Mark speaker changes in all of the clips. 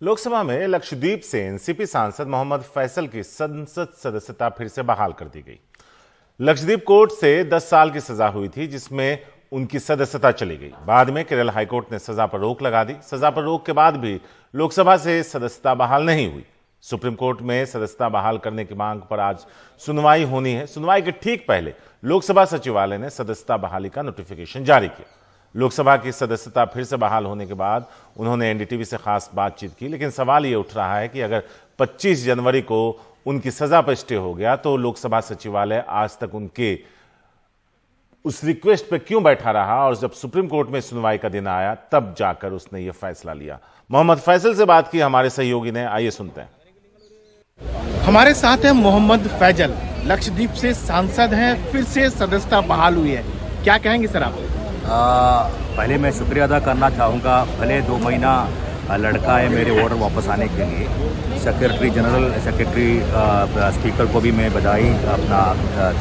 Speaker 1: लोकसभा में लक्षद्वीप से एनसीपी सांसद मोहम्मद फैसल की संसद सदस्यता फिर से बहाल कर दी गई। लक्षद्वीप कोर्ट से 10 साल की सजा हुई थी, जिसमें उनकी सदस्यता चली गई। बाद में केरल हाईकोर्ट ने सजा पर रोक लगा दी। सजा पर रोक के बाद भी लोकसभा से सदस्यता बहाल नहीं हुई। सुप्रीम कोर्ट में सदस्यता बहाल करने की मांग पर आज सुनवाई होनी है। सुनवाई के ठीक पहले लोकसभा सचिवालय ने सदस्यता बहाली का नोटिफिकेशन जारी किया। लोकसभा की सदस्यता फिर से बहाल होने के बाद उन्होंने एनडीटीवी से खास बातचीत की, लेकिन सवाल ये उठ रहा है कि अगर 25 जनवरी को उनकी सजा पर स्टे हो गया तो लोकसभा सचिवालय आज तक उनके उस रिक्वेस्ट पे क्यों बैठा रहा, और जब सुप्रीम कोर्ट में सुनवाई का दिन आया तब जाकर उसने ये फैसला लिया। मोहम्मद फैसल से बात की हमारे सहयोगी ने, आइए सुनते हैं।
Speaker 2: हमारे साथ है मोहम्मद फैजल, लक्षद्वीप से सांसद हैं, फिर से सदस्यता बहाल हुई है, क्या कहेंगे सर आप?
Speaker 3: पहले मैं शुक्रिया अदा करना चाहूँगा। भले 2 महीना लड़का है मेरे ऑर्डर वापस आने के लिए। सेक्रेटरी जनरल, स्पीकर को भी मैं बधाई अपना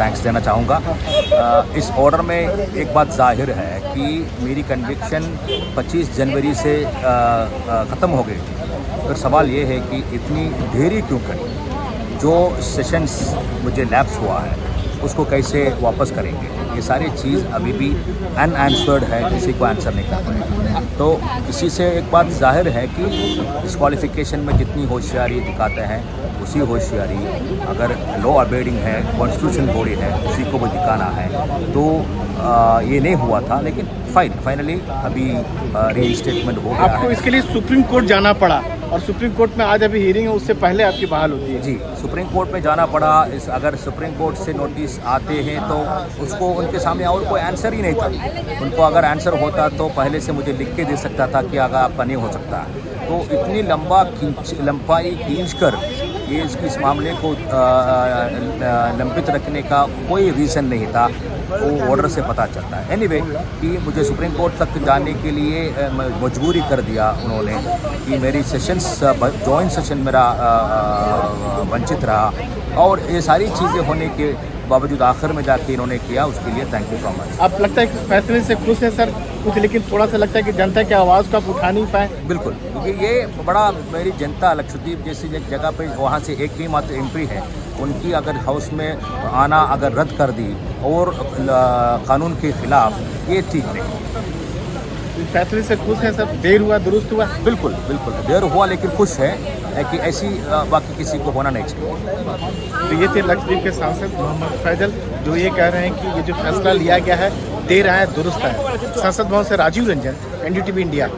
Speaker 3: थैंक्स देना चाहूँगा। इस ऑर्डर में एक बात जाहिर है कि मेरी कन्विक्शन 25 जनवरी से ख़त्म हो गई थी। फिर सवाल ये है कि इतनी देरी क्यों करी? जो सेशंस मुझे लैप्स हुआ है उसको कैसे वापस करेंगे? ये सारी चीज़ अभी भी अनआंसर्ड है, किसी को आंसर नहीं कर पाए। तो इसी से एक बात जाहिर है कि डिस्क्वालिफिकेशन में जितनी होशियारी दिखाते हैं उसी होशियारी अगर लॉ अबेडिंग है, कॉन्स्टिट्यूशन बॉडी है, उसी को वो दिखाना है। तो ये नहीं हुआ था, लेकिन फाइनली अभी रीइंस्टेटमेंट हो गया।
Speaker 2: आपको इसके लिए सुप्रीम कोर्ट जाना पड़ा, और सुप्रीम कोर्ट में आज अभी हियरिंग है, उससे पहले आपकी बहाल होती है।
Speaker 3: जी, सुप्रीम कोर्ट में जाना पड़ा। अगर सुप्रीम कोर्ट से नोटिस आते हैं तो उसको उनके सामने और कोई आंसर ही नहीं था। उनको अगर आंसर होता तो पहले से मुझे लिख के दे सकता था कि अगर आपका नहीं हो सकता। तो इतनी लंबाई खींच कर ये इस मामले को लंबित रखने का कोई रीज़न नहीं था, वो ऑर्डर से पता चलता है। एनीवे कि मुझे सुप्रीम कोर्ट तक जाने के लिए मजबूरी कर दिया उन्होंने कि मेरी सेशंस जॉइंट सेशन मेरा वंचित रहा, और ये सारी चीज़ें होने के बावजूद आखिर में जाके इन्होंने किया, उसके लिए थैंक यू सो मच।
Speaker 2: आप लगता है कि फैसले से खुश है सर कुछ, लेकिन थोड़ा सा लगता है कि जनता की आवाज़ को आप उठा नहीं पाए?
Speaker 3: बिल्कुल, क्योंकि ये बड़ा मेरी जनता लक्षद्वीप जैसी जगह पे वहाँ से एक ही मात्र एंट्री है, उनकी अगर हाउस में आना अगर रद्द कर दी और कानून के खिलाफ, ये ठीक नहीं।
Speaker 2: फैसले से खुश है सर? देर हुआ, दुरुस्त हुआ?
Speaker 3: बिल्कुल बिल्कुल देर हुआ, लेकिन खुश है कि ऐसी बाकी किसी को होना नहीं चाहिए।
Speaker 2: तो ये थे लक्षद्वीप के सांसद मोहम्मद फैजल, जो ये कह रहे हैं कि ये जो फैसला लिया गया है देर आया दुरुस्त है। संसद भवन से राजीव रंजन, एनडीटीवी इंडिया।